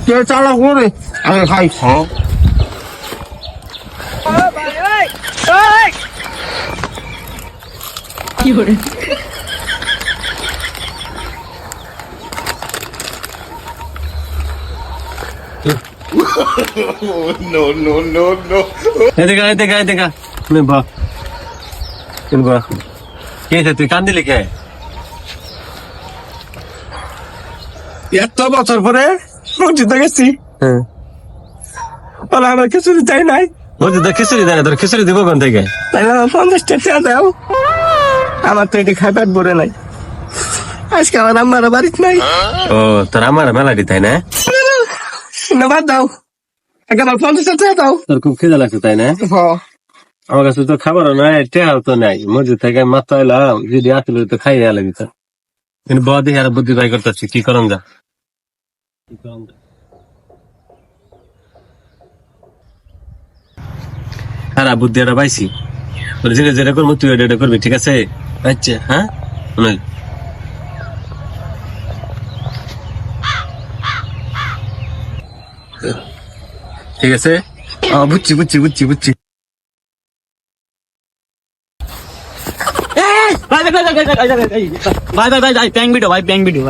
কে চালা করে আগে খাই কি করে দেখা বা বা কে তুই কান্দিলি কে এত বছর পরে মসজিদে গেছি হ্যাঁ বলে আমার খিচুড়ি চাই নাই বলছি তো খিচুড়ি দেয় না তোর খিচুড়ি দিব কোন থেকে তাই না 50 টাকা দাও আমার তো এটি খাইবার ভরে নাই আজকে আমার আম্মার বাড়িতে নাই ও তোর আমার মেলাডি তাই না না বাদ দাও একবার 50 টাকা দাও তোর খুব খিদে লাগছে তাই না আমার কাছে তো খাবারও নাই টেহাও তো নাই মসজিদ থেকে মাত্র এলাম যদি আসলে তো খাই দেওয়া লাগি তো কিন্তু বদি আর বুদ্ধি বাই করতেছি কি করম যা খারাপ বুদ্ধি একটা পাইছি যেটা যেটা করবো তুই এটা করবি ঠিক আছে আচ্ছা হ্যাঁ ঠিক আছে বুঝছি বুঝছি বুঝছি বুঝছি ভাই প্যাং ভিডিও ভাই প্যাং ভিডিও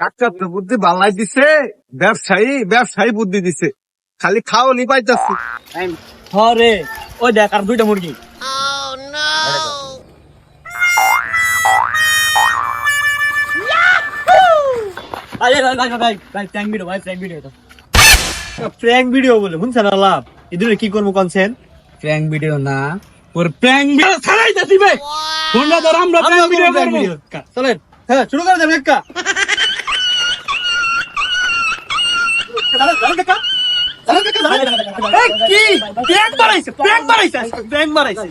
কাকা তো বুদ্ধি বাংলায় দিছে ব্যবসায়ী বুদ্ধি দিছে খালি খাও নি পাইতাছি হরে ওই দেখ আর দুইটা মুরগি প্র্যাঙ্ক ভিডিও বলে শুনছেন লাভ এদের কি করবো কনসেন প্র্যাঙ্ক ভিডিও না ওর প্র্যাঙ্ক ভিডিও ছাড়াই যাচ্ছি ভাই ফোনটা ধর আমরা প্র্যাঙ্ক ভিডিও করবো চলেন হ্যাঁ শুরু করে দেন একটা কি প্র্যাঙ্ক মারাইছে